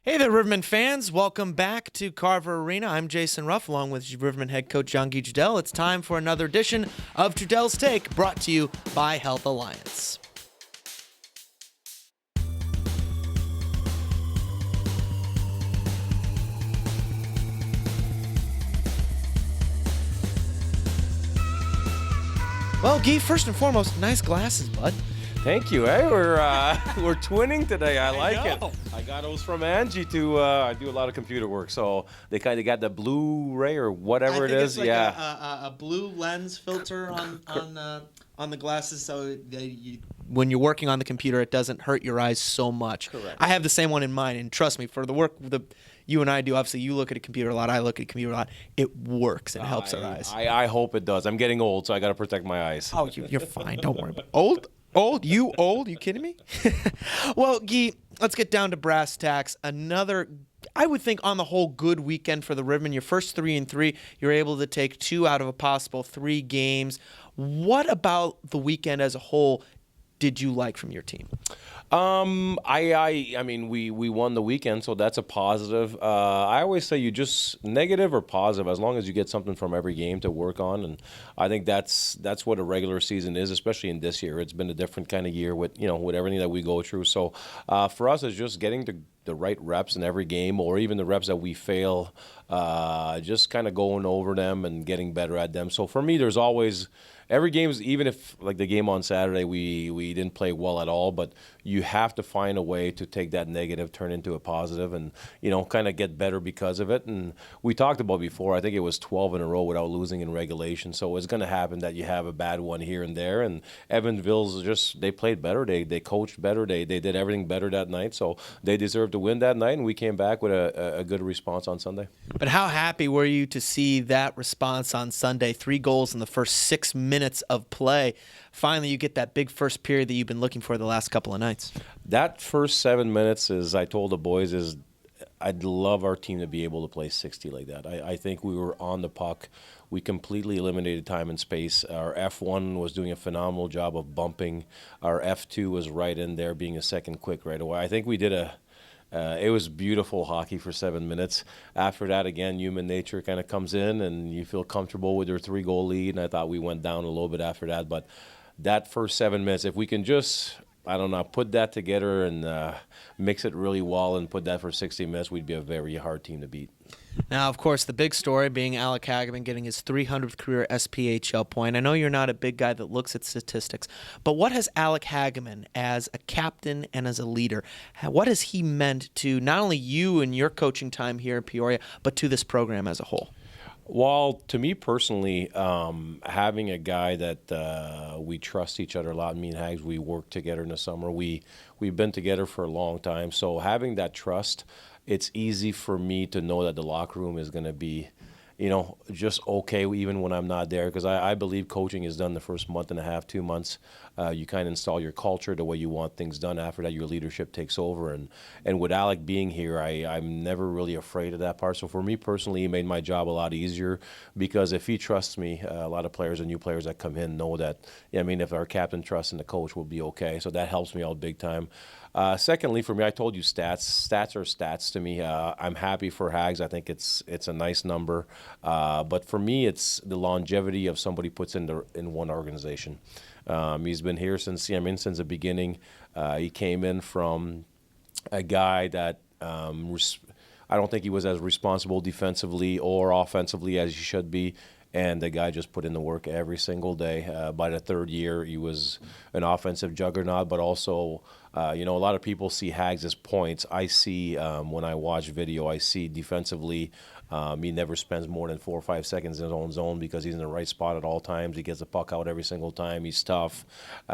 Hey there, Riverman fans. Welcome back to Carver Arena. I'm Jason Ruff, along with Riverman head coach Coach Trudel. It's time for another edition of Trudel's Take, brought to you by Health Alliance. Well, Guy, first and foremost, nice glasses, bud. Thank you. Hey, we're twinning today. I like it. know. I got those from Angie to I do a lot of computer work, so they kind of got the Blu-ray or whatever it is. It's like yeah, a blue lens filter on the glasses, so when you're working on the computer, it doesn't hurt your eyes so much. Correct. I have the same one in mind, and trust me, for the work you and I do, obviously you look at a computer a lot, I look at a computer a lot. It works. It helps our eyes. I hope it does. I'm getting old, so I got to protect my eyes. Oh, you're fine. Don't worry about it. Old? You old? You kidding me? Well, Guy, let's get down to brass tacks. Another, I would think, on the whole, good weekend for the Rivermen. Your first 3-3, you're able to take 2 out of a possible 3 games. What about the weekend as a whole did you like from your team? I mean, we won the weekend, so that's a positive. I always say you just negative or positive as long as you get something from every game to work on, and I think that's what a regular season is, especially in this year. It's been a different kind of year with with everything that we go through. So for us, it's just getting the right reps in every game, or even the reps that we fail, just kind of going over them and getting better at them. So for me, there's always every game is, even if like the game on Saturday we didn't play well at all, but you have to find a way to take that negative, turn into a positive, and kind of get better because of it. And we talked about before, I think it was 12 in a row without losing in regulation, so it's going to happen that you have a bad one here and there. And Evansville's they played better, they coached better, they did everything better that night, so they deserved to win that night, and we came back with a good response on Sunday. But how happy were you to see that response on Sunday? 3 goals in the first 6 minutes of play. Finally, you get that big first period that you've been looking for the last couple of nights. That first 7 minutes, as I told the boys, I'd love our team to be able to play 60 like that. I think we were on the puck. We completely eliminated time and space. Our F1 was doing a phenomenal job of bumping. Our F2 was right in there, being a second quick right away. I think we did it was beautiful hockey for 7 minutes. After that, again, human nature kind of comes in, and you feel comfortable with your 3-goal lead. And I thought we went down a little bit after that. But that first 7 minutes, if we can just, I don't know, put that together and mix it really well and put that for 60 minutes, we'd be a very hard team to beat. Now, of course, the big story being Alec Hagaman getting his 300th career SPHL point. I know you're not a big guy that looks at statistics, but what has Alec Hagaman as a captain and as a leader, what has he meant to not only you and your coaching time here in Peoria, but to this program as a whole? Well, to me personally, having a guy that we trust each other a lot, me and Hags, we worked together in the summer. We've been together for a long time, so having that trust, it's easy for me to know that the locker room is going to be, just okay even when I'm not there, because I believe coaching is done the first month and a half, 2 months. You kind of install your culture, the way you want things done. After that, your leadership takes over. And with Alec being here, I'm never really afraid of that part. So for me personally, he made my job a lot easier, because if he trusts me, a lot of players and new players that come in know that, if our captain trusts in the coach, we'll be okay. So that helps me out big time. Secondly, for me, I told you stats. Stats are stats to me. I'm happy for Hags. I think it's a nice number. But for me, it's the longevity of somebody puts in one organization. He's been here since the beginning. He came in from a guy that I don't think he was as responsible defensively or offensively as he should be. And the guy just put in the work every single day. By the 3rd year, he was an offensive juggernaut, but also, a lot of people see Hags as points. I see, when I watch video, I see defensively, he never spends more than 4 or 5 seconds in his own zone, because he's in the right spot at all times. He gets the puck out every single time. He's tough.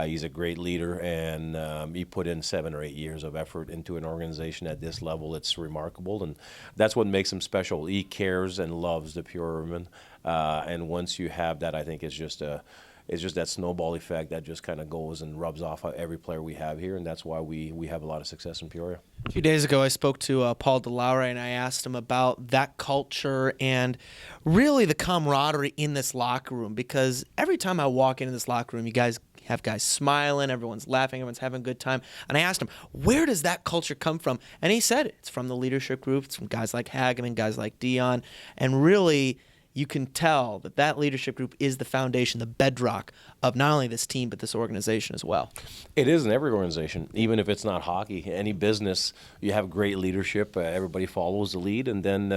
He's a great leader, and he put in 7 or 8 years of effort into an organization at this level. It's remarkable, and that's what makes him special. He cares and loves the Peoria. And once you have that, I think it's just that snowball effect that just kind of goes and rubs off every player we have here, and that's why we have a lot of success in Peoria. A few days ago, I spoke to Paul DeLaure, and I asked him about that culture and really the camaraderie in this locker room, because every time I walk into this locker room, you guys have guys smiling, everyone's laughing, everyone's having a good time. And I asked him, where does that culture come from? And he said it's from the leadership group. It's from guys like Hagaman, guys like Dion. And really, you can tell that that leadership group is the foundation, the bedrock of not only this team, but this organization as well. It is in every organization, even if it's not hockey. Any business, you have great leadership. Everybody follows the lead. And then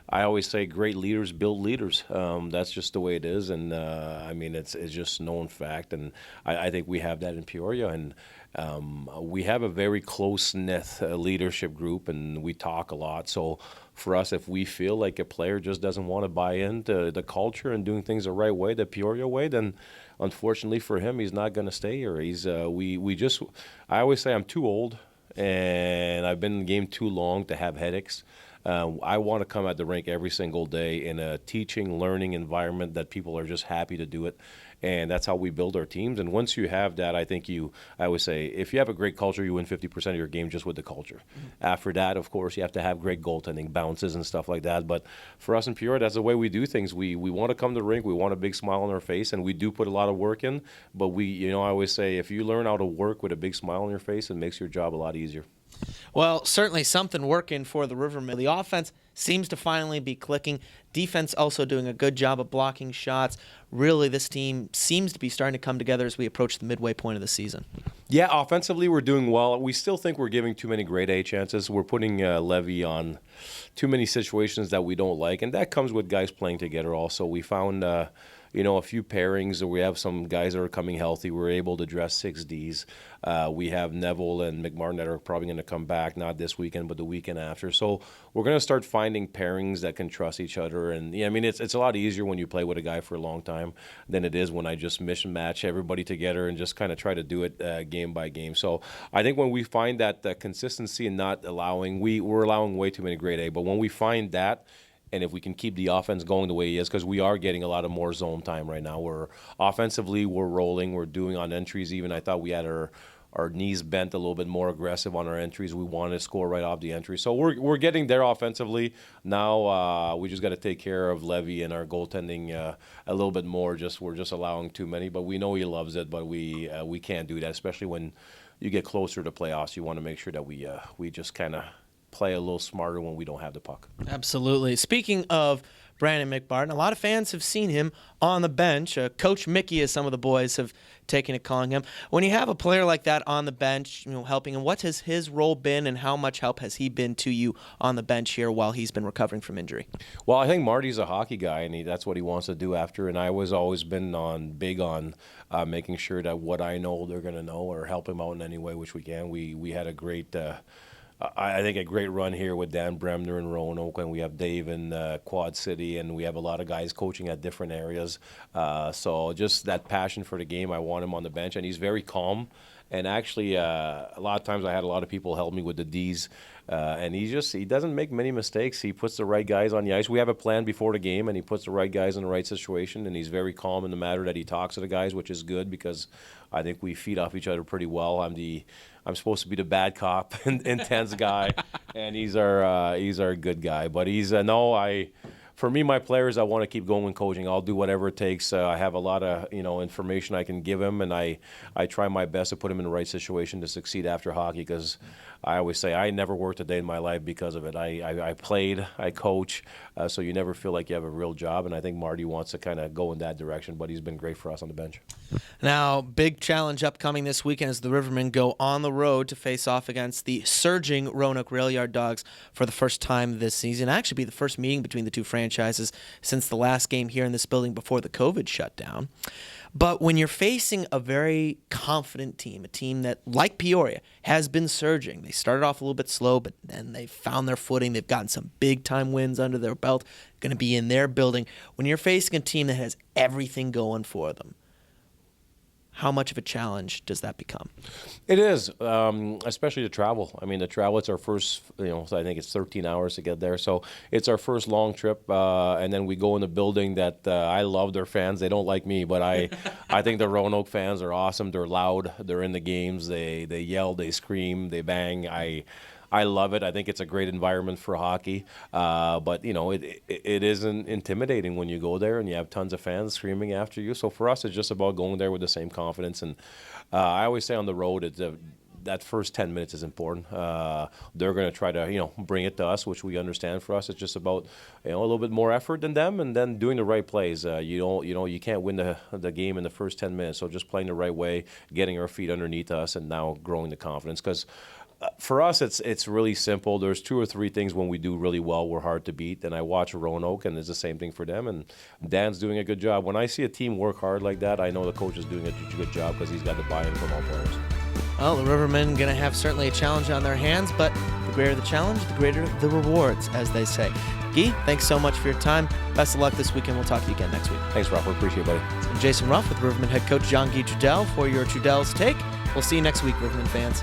I always say great leaders build leaders. That's just the way it is. And, I mean, it's just known fact. And I think we have that in Peoria. And we have a very close-knit leadership group, and we talk a lot. So for us, if we feel like a player just doesn't want to buy into the culture and doing things the right way, the Peoria way, then unfortunately for him, he's not going to stay here. I always say I'm too old, and I've been in the game too long to have headaches. I want to come at the rink every single day in a teaching, learning environment that people are just happy to do it. And that's how we build our teams. And once you have that, I always say, if you have a great culture, you win 50% of your game just with the culture. Mm-hmm. After that, of course, you have to have great goaltending, bounces and stuff like that. But for us in Peoria, that's the way we do things. We want to come to the rink. We want a big smile on our face, and we do put a lot of work in. But I always say, if you learn how to work with a big smile on your face, it makes your job a lot easier. Well, certainly something working for the Rivermen. The offense seems to finally be clicking. Defense also doing a good job of blocking shots. Really, this team seems to be starting to come together as we approach the midway point of the season. Yeah, offensively we're doing well. We still think we're giving too many grade A chances. We're putting Levy on too many situations that we don't like, and that comes with guys playing together also. We found a few pairings. We have some guys that are coming healthy. We're able to dress 6Ds. We have Neville and McMartin that are probably going to come back, not this weekend, but the weekend after. So we're going to start finding pairings that can trust each other. And it's a lot easier when you play with a guy for a long time than it is when I just match everybody together and just kind of try to do it game by game. So I think when we find that consistency and not allowing, we're allowing way too many grade A, but when we find that, and if we can keep the offense going the way he is, because we are getting a lot of more zone time right now. We're rolling. We're doing on entries even. I thought we had our knees bent a little bit more aggressive on our entries. We wanted to score right off the entry. So we're getting there offensively. Now we just got to take care of Levy and our goaltending a little bit more. We're just allowing too many, but we know he loves it, but we can't do that, especially when you get closer to playoffs. You want to make sure that we just kind of play a little smarter when we don't have the puck. Absolutely. Speaking of Brandon McMartin, a lot of fans have seen him on the bench. Coach Mickey, as some of the boys have taken to calling him. When you have a player like that on the bench, helping him, what has his role been, and how much help has he been to you on the bench here while he's been recovering from injury? Well, I think Marty's a hockey guy, and that's what he wants to do after. And I was always been big on making sure that what I know they're going to know, or help him out in any way which we can. We had a great. I think a great run here with Dan Bremner in Roanoke, and we have Dave in Quad City, and we have a lot of guys coaching at different areas. So just that passion for the game, I want him on the bench, and he's very calm. And actually, a lot of times I had a lot of people help me with the Ds, and he doesn't make many mistakes. He puts the right guys on the ice. We have a plan before the game, and he puts the right guys in the right situation, and he's very calm in the matter that he talks to the guys, which is good because I think we feed off each other pretty well. I'm supposed to be the bad cop, intense guy, and he's our good guy. But for me, my players, I want to keep going coaching. I'll do whatever it takes. I have a lot of information I can give him, and I try my best to put him in the right situation to succeed after hockey. Because I always say I never worked a day in my life because of it. I played, I coach, so you never feel like you have a real job. And I think Marty wants to kind of go in that direction. But he's been great for us on the bench. Now, big challenge upcoming this weekend as the Rivermen go on the road to face off against the surging Roanoke Rail Yard Dogs for the first time this season. Actually, be the first meeting between the two franchises since the last game here in this building before the COVID shutdown. But when you're facing a very confident team, a team that, like Peoria, has been surging. They started off a little bit slow, but then they found their footing. They've gotten some big-time wins under their belt, going to be in their building. When you're facing a team that has everything going for them, how much of a challenge does that become? It is, especially the travel. I mean, the travel, it's our first, so I think it's 13 hours to get there. So it's our first long trip, and then we go in a building that I love their fans. They don't like me, but I think the Roanoke fans are awesome. They're loud. They're in the games. They yell, they scream, they bang. I I love it. I think it's a great environment for hockey. But, it isn't intimidating when you go there and you have tons of fans screaming after you. So for us, it's just about going there with the same confidence. And I always say on the road, that first 10 minutes is important. They're going to try to, bring it to us, which we understand. For us, it's just about, a little bit more effort than them, and then doing the right plays. You can't win the game in the first 10 minutes. So just playing the right way, getting our feet underneath us, and now growing the confidence. Because for us, it's really simple. There's 2 or 3 things when we do really well, we're hard to beat. And I watch Roanoke, and it's the same thing for them. And Dan's doing a good job. When I see a team work hard like that, I know the coach is doing a good job because he's got the buy-in from all players. Well, the Rivermen going to have certainly a challenge on their hands, but the greater the challenge, the greater the rewards, as they say. Guy, thanks so much for your time. Best of luck this weekend. We'll talk to you again next week. Thanks, Ruff. Appreciate it, buddy. I'm Jason Ruff with Rivermen head coach Jean-Guy Trudel for your Trudel's Take. We'll see you next week, Rivermen fans.